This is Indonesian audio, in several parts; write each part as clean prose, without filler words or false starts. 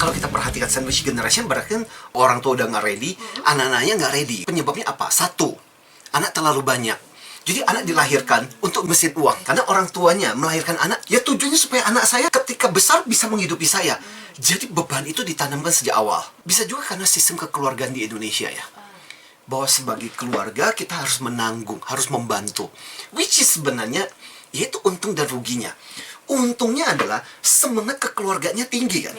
Kalau kita perhatikan sandwich generation, berarti kan orang tua udah nggak ready, anak-anaknya nggak ready. Penyebabnya apa? Satu, anak terlalu banyak. Jadi anak dilahirkan untuk mesin uang. Karena orang tuanya melahirkan anak, ya tujuannya supaya anak saya ketika besar bisa menghidupi saya. Jadi beban itu ditanamkan sejak awal. Bisa juga karena sistem kekeluargaan di Indonesia ya. Bahwa sebagai keluarga kita harus menanggung, harus membantu. Which is sebenarnya, yaitu untung dan ruginya. Untungnya adalah semangat kekeluarganya tinggi kan.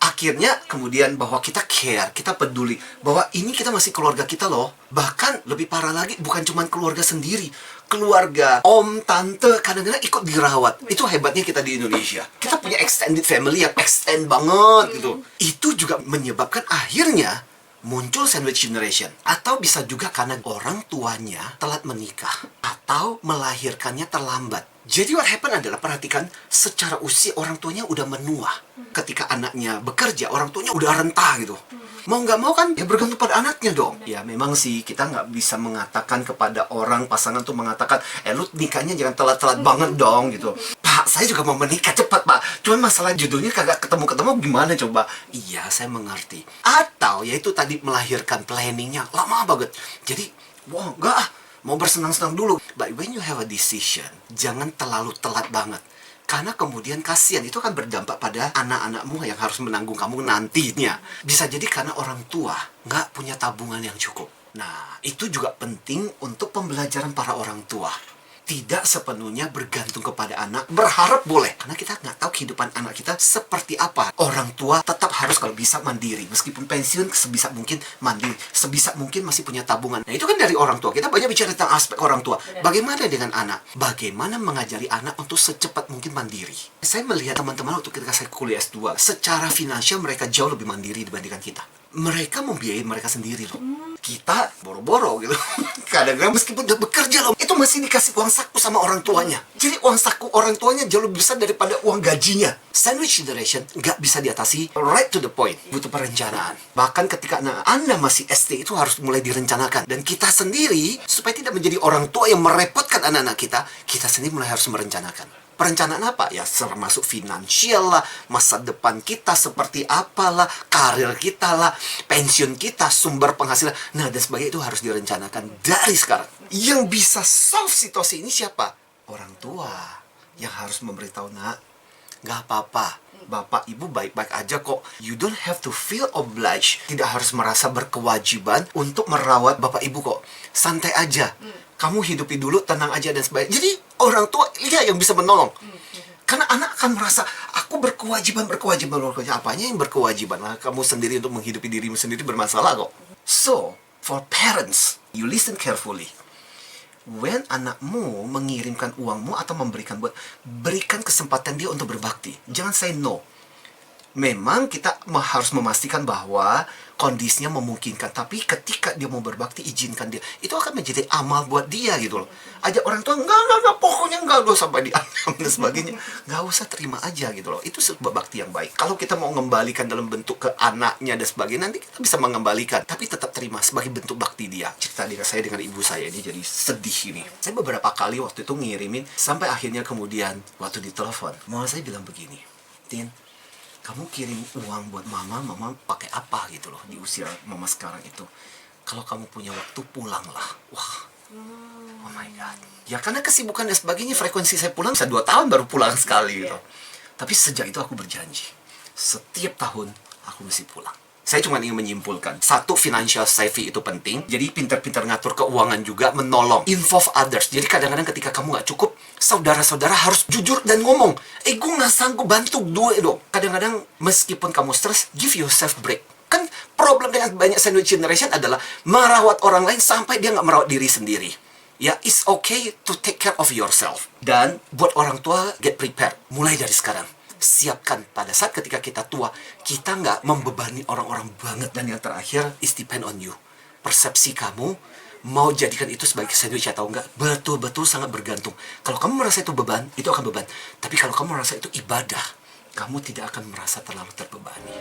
Akhirnya kemudian bahwa kita care, kita peduli bahwa ini kita masih keluarga kita loh. Bahkan lebih parah lagi, bukan cuma keluarga sendiri, keluarga, om, tante kadang-kadang ikut dirawat. Itu hebatnya kita di Indonesia. Kita punya extended family yang extend banget gitu. Itu juga menyebabkan akhirnya muncul sandwich generation. Atau bisa juga karena orang tuanya telat menikah atau melahirkannya terlambat. Jadi what happen adalah, perhatikan, secara usia orang tuanya udah menua. Ketika anaknya bekerja, orang tuanya udah renta gitu. Mau nggak mau kan, ya bergantung pada anaknya dong. Ya memang sih, kita nggak bisa mengatakan kepada orang, pasangan tuh mengatakan, lu nikahnya jangan telat-telat banget dong gitu. Pak, saya juga mau menikah cepat pak. Cuman masalah judulnya kagak ketemu-ketemu, gimana coba? Iya, saya mengerti. Atau, yaitu tadi melahirkan planningnya lama banget. Jadi, wah nggak ah. Mau bersenang-senang dulu. But when you have a decision, jangan terlalu telat banget. Karena kemudian kasihan, itu akan berdampak pada anak-anakmu yang harus menanggung kamu nantinya. Bisa jadi karena orang tua nggak punya tabungan yang cukup. Nah, itu juga penting untuk pembelajaran para orang tua. Tidak sepenuhnya bergantung kepada anak. Berharap boleh, karena kita nggak tahu kehidupan anak kita seperti apa. Orang tua tetap harus kalau bisa mandiri. Meskipun pensiun, sebisa mungkin mandiri. Sebisa mungkin masih punya tabungan. Nah, itu kan dari orang tua. Kita banyak bicara tentang aspek orang tua. Bagaimana dengan anak? Bagaimana mengajari anak untuk secepat mungkin mandiri? Saya melihat teman-teman waktu ketika saya kuliah S2, secara finansial mereka jauh lebih mandiri dibandingkan kita. Mereka membiayai mereka sendiri loh. Kita boro-boro gitu. Kadang-kadang meskipun udah bekerja loh, itu masih dikasih uang saku sama orang tuanya. Jadi uang saku orang tuanya jauh lebih besar daripada uang gajinya. Sandwich generation nggak bisa diatasi, right to the point. Butuh perencanaan. Bahkan ketika Anda masih SD, itu harus mulai direncanakan. Dan kita sendiri, supaya tidak menjadi orang tua yang merepotkan anak-anak kita sendiri mulai harus merencanakan. Perencanaan apa? Ya termasuk finansial lah, masa depan kita seperti apalah, karir kita lah, pensiun kita, sumber penghasilan. Nah, dan sebagainya itu harus direncanakan dari sekarang. Yang bisa solve situasi ini siapa? Orang tua yang harus memberitahu, nak, nggak apa-apa. Bapak, ibu baik-baik aja kok. You don't have to feel obliged. Tidak harus merasa berkewajiban untuk merawat bapak ibu kok. Santai aja. Kamu hidupi dulu, tenang aja dan sebagainya. Jadi orang tua dia yang bisa menolong. Karena anak akan merasa, aku berkewajiban. Apanya yang berkewajiban? Nah, kamu sendiri untuk menghidupi dirimu sendiri bermasalah kok. So, for parents, you listen carefully. When anakmu mengirimkan uangmu atau memberikan berikan kesempatan dia untuk berbakti. Jangan say no. Memang kita harus memastikan bahwa kondisinya memungkinkan. Tapi ketika dia mau berbakti, izinkan dia. Itu akan menjadi amal buat dia gitu loh. Ajak orang tua, enggak, pokoknya enggak usah sampai diancam dan sebagainya. Enggak usah, terima aja gitu loh. Itu sebuah bakti yang baik. Kalau kita mau mengembalikan dalam bentuk ke anaknya dan sebagainya, nanti kita bisa mengembalikan. Tapi tetap terima sebagai bentuk bakti dia. Cerita saya dengan ibu saya ini jadi sedih ini. Saya beberapa kali waktu itu ngirimin, sampai akhirnya kemudian waktu ditelepon, mama saya bilang begini, Tin, kamu kirim uang buat mama pakai apa gitu loh di usia mama sekarang itu. Kalau kamu punya waktu, pulanglah. Wah, oh my God. Ya karena kesibukan dan sebagainya, frekuensi saya pulang bisa 2 tahun baru pulang sekali gitu. Tapi sejak itu aku berjanji, setiap tahun aku mesti pulang. Saya cuma ingin menyimpulkan, satu, financial savvy itu penting. Jadi pintar-pintar ngatur keuangan juga, menolong, involve others. Jadi kadang-kadang ketika kamu nggak cukup, saudara-saudara harus jujur dan ngomong, gue nggak sanggup bantu dong. Kadang-kadang meskipun kamu stres, give yourself break. Kan problem dengan banyak sandwich generation adalah merawat orang lain sampai dia nggak merawat diri sendiri. Ya, it's okay to take care of yourself. Dan buat orang tua, get prepared. Mulai dari sekarang. Siapkan pada saat ketika kita tua, kita nggak membebani orang-orang banget. Dan yang terakhir, is depend on you. Persepsi kamu, mau jadikan itu sebagai sandwich atau enggak, betul-betul sangat bergantung. Kalau kamu merasa itu beban, itu akan beban. Tapi kalau kamu merasa itu ibadah, kamu tidak akan merasa terlalu terbebani.